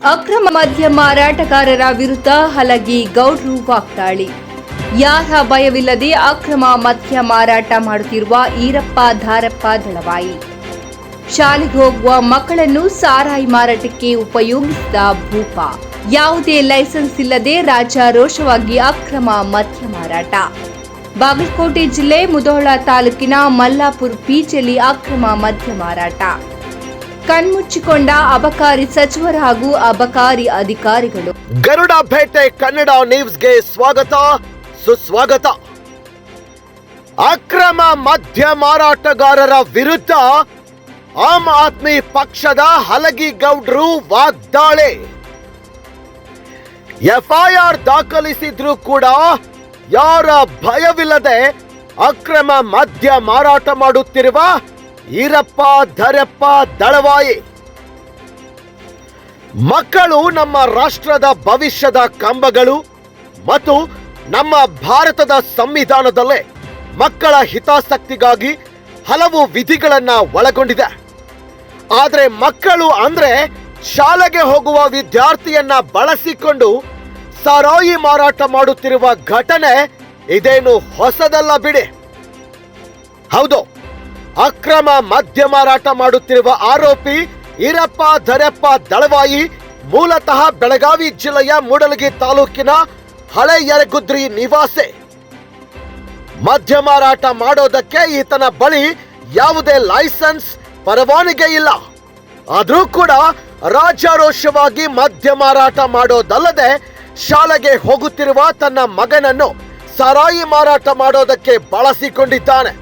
ಅಕ್ರಮ ಮದ್ಯ ಮಾರಾಟಗಾರರ ವಿರುದ್ಧ ಹಲಗಿ ಗೌಡ್ರು ವಾಗ್ದಾಳಿ. ಯಾರ ಭಯವಿಲ್ಲದೆ ಅಕ್ರಮ ಮದ್ಯ ಮಾರಾಟ ಮಾಡುತ್ತಿರುವ ಈರಪ್ಪ ಧಾರಪ್ಪ ದಳವಾಯಿ. ಶಾಲೆಗೆ ಹೋಗುವ ಮಕ್ಕಳನ್ನು ಸಾರಾಯಿ ಮಾರಾಟಕ್ಕೆ ಉಪಯೋಗಿಸಿದ ಭೂಪ. ಯಾವುದೇ ಲೈಸೆನ್ಸ್ ಇಲ್ಲದೆ ರಾಜಾರೋಷವಾಗಿ ಅಕ್ರಮ ಮದ್ಯ ಮಾರಾಟ. ಬಾಗಲಕೋಟೆ ಜಿಲ್ಲೆ ಮುಧೋಳ ತಾಲೂಕಿನ ಮಲ್ಲಾಪುರ ಪಿಜಿಯಲ್ಲಿ ಅಕ್ರಮ ಮದ್ಯ ಮಾರಾಟ. ಕಣ್ಮುಚ್ಚಿಕೊಂಡ ಅಬಕಾರಿ ಸಚಿವರು ಹಾಗೂ ಅಬಕಾರಿ ಅಧಿಕಾರಿಗಳು. ಗರುಡ ಭೇಟೆ ಕನ್ನಡ ನ್ಯೂಸ್ಗೆ ಸ್ವಾಗತ ಸುಸ್ವಾಗತ. ಅಕ್ರಮ ಮದ್ಯ ಮಾರಾಟಗಾರರ ವಿರುದ್ಧ ಆಮ್ ಆದ್ಮಿ ಪಕ್ಷದ ಹಲಗಿ ಗೌಡ್ರು ವಾಗ್ದಾಳಿ. ಎಫ್ಐಆರ್ ದಾಖಲಿಸಿದ್ರು ಕೂಡ ಯಾರ ಭಯವಿಲ್ಲದೆ ಅಕ್ರಮ ಮದ್ಯ ಮಾರಾಟ ಮಾಡುತ್ತಿರುವ ಈರಪ್ಪ ಧಾರಪ್ಪ ದಳವಾಯಿ. ಮಕ್ಕಳು ನಮ್ಮ ರಾಷ್ಟ್ರದ ಭವಿಷ್ಯದ ಕಂಬಗಳು ಮತ್ತು ನಮ್ಮ ಭಾರತದ ಸಂವಿಧಾನದಲ್ಲೇ ಮಕ್ಕಳ ಹಿತಾಸಕ್ತಿಗಾಗಿ ಹಲವು ವಿಧಿಗಳನ್ನ ಒಳಗೊಂಡಿದೆ. ಆದರೆ ಮಕ್ಕಳು ಅಂದ್ರೆ ಶಾಲೆಗೆ ಹೋಗುವ ವಿದ್ಯಾರ್ಥಿಯನ್ನ ಬಳಸಿಕೊಂಡು ಸಾರಾಯಿ ಮಾರಾಟ ಮಾಡುತ್ತಿರುವ ಘಟನೆ ಇದೇನು ಹೊಸದಲ್ಲ ಬಿಡಿ. ಹೌದು, ಅಕ್ರಮ ಮದ್ಯ ಮಾರಾಟ ಮಾಡುತ್ತಿರುವ ಆರೋಪಿ ಈರಪ್ಪ ಧಾರಪ್ಪ ದಳವಾಯಿ ಮೂಲತಃ ಬೆಳಗಾವಿ ಜಿಲ್ಲೆಯ ಮೂಡಲಗಿ ತಾಲೂಕಿನ ಹಳೆ ಯರಗುದ್ರಿ ನಿವಾಸಿ. ಮದ್ಯ ಮಾರಾಟ ಮಾಡೋದಕ್ಕೆ ಈತನ ಬಳಿ ಯಾವುದೇ ಲೈಸೆನ್ಸ್ ಪರವಾನಗಿ ಇಲ್ಲ. ಆದರೂ ಕೂಡ ರಾಜಾರೋಷವಾಗಿ ಮದ್ಯ ಮಾರಾಟ ಮಾಡೋದಲ್ಲದೆ ಶಾಲೆಗೆ ಹೋಗುತ್ತಿರುವ ತನ್ನ ಮಗನನ್ನು ಸಾರಾಯಿ ಮಾರಾಟ ಮಾಡೋದಕ್ಕೆ ಬಳಸಿಕೊಂಡಿದ್ದಾನೆ.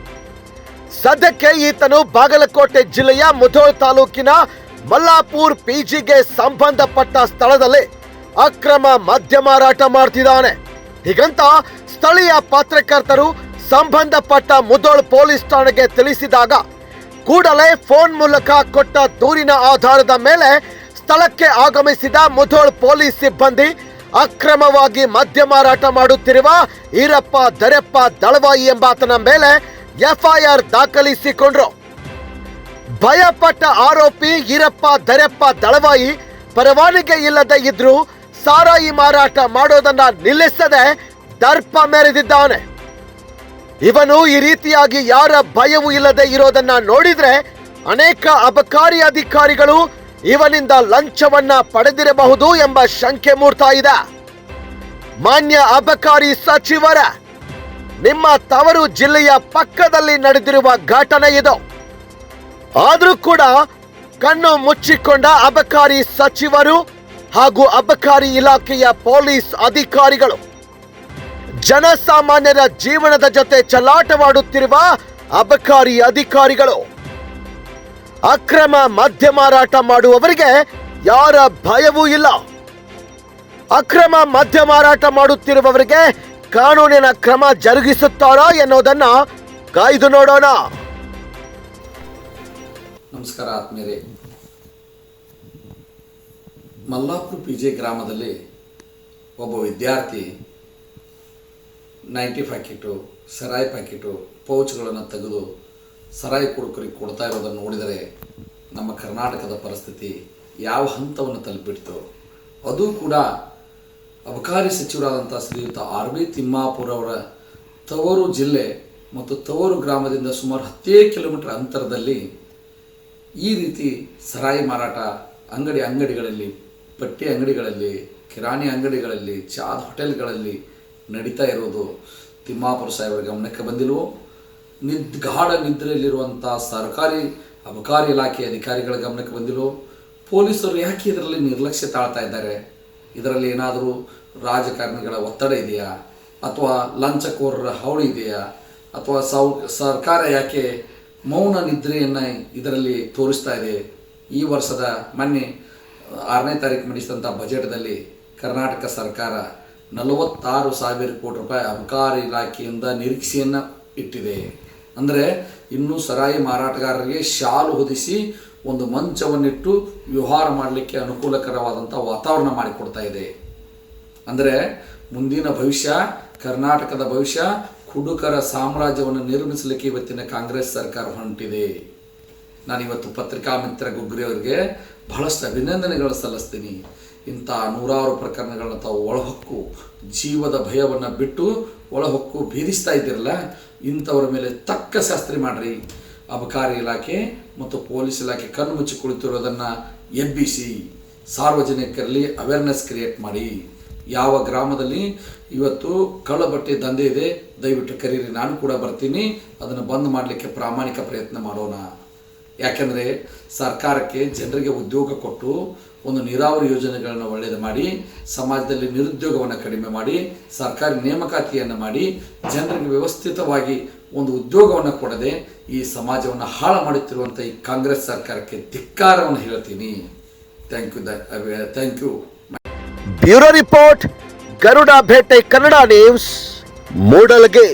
ಸದ್ಯಕ್ಕೆ ಈತನು ಬಾಗಲಕೋಟೆ ಜಿಲ್ಲೆಯ ಮುಧೋಳ ತಾಲೂಕಿನ ಮಲ್ಲಾಪುರ ಪಿಜಿಗೆ ಸಂಬಂಧಪಟ್ಟ ಸ್ಥಳದಲ್ಲಿ ಅಕ್ರಮ ಮದ್ಯ ಮಾರಾಟ ಮಾಡ್ತಿದ್ದಾನೆ. ಹೀಗಂತ ಸ್ಥಳೀಯ ಪತ್ರಕರ್ತರು ಸಂಬಂಧಪಟ್ಟ ಮುಧೋಳ ಪೊಲೀಸ್ ಠಾಣೆಗೆ ತಿಳಿಸಿದಾಗ ಕೂಡಲೇ ಫೋನ್ ಮೂಲಕ ಕೊಟ್ಟ ದೂರಿನ ಆಧಾರದ ಮೇಲೆ ಸ್ಥಳಕ್ಕೆ ಆಗಮಿಸಿದ ಮುಧೋಳ ಪೊಲೀಸ್ ಸಿಬ್ಬಂದಿ ಅಕ್ರಮವಾಗಿ ಮದ್ಯ ಮಾರಾಟ ಮಾಡುತ್ತಿರುವ ಈರಪ್ಪ ಧಾರಪ್ಪ ದಳವಾಯಿ ಎಂಬಾತನ ಮೇಲೆ ಎಫ್ಐಆರ್ ದಾಖಲಿಸಿಕೊಂಡ್ರು. ಭಯಪಟ್ಟ ಆರೋಪಿ ಈರಪ್ಪ ಧಾರಪ್ಪ ದಳವಾಯಿ ಪರವಾನಗಿ ಇಲ್ಲದೆ ಇದ್ರೂ ಸಾರಾಯಿ ಮಾರಾಟ ಮಾಡೋದನ್ನ ನಿಲ್ಲಿಸದೆ ದರ್ಪ ಮೆರೆದಿದ್ದಾನೆ. ಇವನು ಈ ರೀತಿಯಾಗಿ ಯಾರ ಭಯವೂ ಇಲ್ಲದೆ ಇರೋದನ್ನ ನೋಡಿದ್ರೆ ಅನೇಕ ಅಬಕಾರಿ ಅಧಿಕಾರಿಗಳು ಇವನಿಂದ ಲಂಚವನ್ನ ಪಡೆದಿರಬಹುದು ಎಂಬ ಶಂಕೆ ಮೂಡ್ತಾ ಇದೆ. ಮಾನ್ಯ ಅಬಕಾರಿ ಸಚಿವರ, ನಿಮ್ಮ ತವರು ಜಿಲ್ಲೆಯ ಪಕ್ಕದಲ್ಲಿ ನಡೆದಿರುವ ಘಟನೆ ಇದು. ಆದರೂ ಕೂಡ ಕಣ್ಣು ಮುಚ್ಚಿಕೊಂಡ ಅಬಕಾರಿ ಸಚಿವರು ಹಾಗೂ ಅಬಕಾರಿ ಇಲಾಖೆಯ ಪೊಲೀಸ್ ಅಧಿಕಾರಿಗಳು ಜನಸಾಮಾನ್ಯರ ಜೀವನದ ಜೊತೆ ಚಲಾಟವಾಡುತ್ತಿರುವ ಅಬಕಾರಿ ಅಧಿಕಾರಿಗಳು. ಅಕ್ರಮ ಮದ್ಯ ಮಾರಾಟ ಮಾಡುವವರಿಗೆ ಯಾರ ಭಯವೂ ಇಲ್ಲ. ಅಕ್ರಮ ಮದ್ಯ ಮಾರಾಟ ಮಾಡುತ್ತಿರುವವರಿಗೆ ಕಾನೂನಿನ ಕ್ರಮ ಜರುಗಿಸುತ್ತಾರಾ ಎನ್ನುವುದನ್ನ ಕಾಯ್ದು ನೋಡೋಣ. ನಮಸ್ಕಾರ ಆತ್ಮೀಯರೇ. ಮಲ್ಲಾಪುರ ಪಿಜೆ ಗ್ರಾಮದಲ್ಲಿ ಒಬ್ಬ ವಿದ್ಯಾರ್ಥಿ 90 ಪ್ಯಾಕೆಟು ಸರಾಯಿ ಪ್ಯಾಕೆಟು ಪೌಚ್ಗಳನ್ನು ತೆಗೆದು ಸರಾಯಿ ಕುಡುಕರಿಗೆ ಕೊಡ್ತಾ ಇರೋದನ್ನು ನೋಡಿದರೆ ನಮ್ಮ ಕರ್ನಾಟಕದ ಪರಿಸ್ಥಿತಿ ಯಾವ ಹಂತವನ್ನು ತಲುಪಿಬಿಡ್ತು. ಅದು ಕೂಡ ಅಬಕಾರಿ ಸಚಿವರಾದಂಥ ಶ್ರೀಯುತ ಆರ್.ಬಿ. ತಿಮ್ಮಾಪುರ ಅವರ ತವರು ಜಿಲ್ಲೆ ಮತ್ತು ತವರು ಗ್ರಾಮದಿಂದ ಸುಮಾರು 10 ಕಿಲೋಮೀಟರ್ ಅಂತರದಲ್ಲಿ ಈ ರೀತಿ ಸರಾಯಿ ಮಾರಾಟ ಅಂಗಡಿಗಳಲ್ಲಿ, ಪಟ್ಟಿ ಅಂಗಡಿಗಳಲ್ಲಿ, ಕಿರಾಣಿ ಅಂಗಡಿಗಳಲ್ಲಿ, ಚಾದ ಹೋಟೆಲ್ಗಳಲ್ಲಿ ನಡೀತಾ ಇರೋದು ತಿಮ್ಮಾಪುರ ಸಾಹೇಬರ ಗಮನಕ್ಕೆ ಬಂದಿಲ್ವೋ? ಗಾಢ ನಿದ್ರೆಯಲ್ಲಿರುವಂಥ ಸರ್ಕಾರಿ ಅಬಕಾರಿ ಇಲಾಖೆ ಅಧಿಕಾರಿಗಳ ಗಮನಕ್ಕೆ ಬಂದಿಲ್ವೋ? ಪೊಲೀಸರು ಯಾಕೆ ಇದರಲ್ಲಿ ನಿರ್ಲಕ್ಷ್ಯ ತಾಳ್ತಾ ಇದ್ದಾರೆ? ಇದರಲ್ಲಿ ಏನಾದರೂ ರಾಜಕಾರಣಿಗಳ ಒತ್ತಡ ಇದೆಯಾ, ಅಥವಾ ಲಂಚಕೋರರ ಹಾವಳಿ ಇದೆಯಾ, ಅಥವಾ ಸರ್ಕಾರ ಯಾಕೆ ಮೌನ ನಿದ್ರೆಯನ್ನು ಇದರಲ್ಲಿ ತೋರಿಸ್ತಾ ಇದೆ? ಈ ವರ್ಷದ ಮೊನ್ನೆ 6ನೇ ತಾರೀಕು ಮಂಡಿಸಿದಂಥ ಬಜೆಟ್ದಲ್ಲಿ ಕರ್ನಾಟಕ ಸರ್ಕಾರ 46,000 ಕೋಟಿ ರೂಪಾಯಿ ಅಬಕಾರಿ ಇಲಾಖೆಯಿಂದ ನಿರೀಕ್ಷೆಯನ್ನು ಇಟ್ಟಿದೆ. ಅಂದರೆ ಇನ್ನೂ ಸರಾಯಿ ಮಾರಾಟಗಾರರಿಗೆ ಶಾಲು ಹೊದಿಸಿ ಒಂದು ಮಂಚವನ್ನಿಟ್ಟು ವ್ಯವಹಾರ ಮಾಡಲಿಕ್ಕೆ ಅನುಕೂಲಕರವಾದಂಥ ವಾತಾವರಣ ಮಾಡಿಕೊಡ್ತಾ ಇದೆ. ಅಂದರೆ ಮುಂದಿನ ಭವಿಷ್ಯ, ಕರ್ನಾಟಕದ ಭವಿಷ್ಯ, ಕುಡುಕರ ಸಾಮ್ರಾಜ್ಯವನ್ನು ನಿರ್ಮಿಸಲಿಕ್ಕೆ ಇವತ್ತಿನ ಕಾಂಗ್ರೆಸ್ ಸರ್ಕಾರ ಹೊಂಟಿದೆ. ನಾನಿವತ್ತು ಪತ್ರಿಕಾ ಮಿತ್ರ ಗುಗ್ರಿ ಅವರಿಗೆ ಬಹಳಷ್ಟು ಅಭಿನಂದನೆಗಳು ಸಲ್ಲಿಸ್ತೀನಿ. ಇಂಥ ನೂರಾರು ಪ್ರಕರಣಗಳನ್ನ ತಾವು ಒಳಹೊಕ್ಕು ಜೀವದ ಭಯವನ್ನು ಬಿಟ್ಟು ಒಳಹೊಕ್ಕು ಭೇದಿಸ್ತಾ ಇದ್ದೀರಲ್ಲ, ಇಂಥವ್ರ ಮೇಲೆ ತಕ್ಕ ಶಾಸ್ತ್ರಿ ಮಾಡಿರಿ. ಅಬಕಾರಿ ಇಲಾಖೆ ಮತ್ತು ಪೊಲೀಸ್ ಇಲಾಖೆ ಕಣ್ಣು ಮುಚ್ಚಿ ಕುಳಿತಿರೋದನ್ನು ಎಬ್ಬಿಸಿ ಸಾರ್ವಜನಿಕರಲ್ಲಿ ಅವೇರ್ನೆಸ್ ಕ್ರಿಯೇಟ್ ಮಾಡಿ. ಯಾವ ಗ್ರಾಮದಲ್ಲಿ ಇವತ್ತು ಕಳ್ಳಬಟ್ಟೆ ದಂಧೆ ಇದೆ ದಯವಿಟ್ಟು ಕರೀರಿ, ನಾನು ಕೂಡ ಬರ್ತೀನಿ, ಅದನ್ನು ಬಂದ್ ಮಾಡಲಿಕ್ಕೆ ಪ್ರಾಮಾಣಿಕ ಪ್ರಯತ್ನ ಮಾಡೋಣ. ಯಾಕೆಂದರೆ ಸರ್ಕಾರಕ್ಕೆ ಜನರಿಗೆ ಉದ್ಯೋಗ ಕೊಟ್ಟು ಒಂದು ನೀರಾವರಿ ಯೋಜನೆಗಳನ್ನು ಒಳ್ಳೆಯದು ಮಾಡಿ, ಸಮಾಜದಲ್ಲಿ ನಿರುದ್ಯೋಗವನ್ನು ಕಡಿಮೆ ಮಾಡಿ, ಸರ್ಕಾರಿ ನೇಮಕಾತಿಯನ್ನು ಮಾಡಿ, ಜನರಿಗೆ ವ್ಯವಸ್ಥಿತವಾಗಿ ಒಂದು ಉದ್ಯೋಗವನ್ನು ಕೊಡದೆ ಈ ಸಮಾಜವನ್ನು ಹಾಳು ಮಾಡುತ್ತಿರುವಂಥ ಈ ಕಾಂಗ್ರೆಸ್ ಸರ್ಕಾರಕ್ಕೆ ಧಿಕ್ಕಾರವನ್ನು ಹೇಳ್ತೀನಿ. Thank you. Bureau report, Garuda Bhete Kannada news, Mudalagi.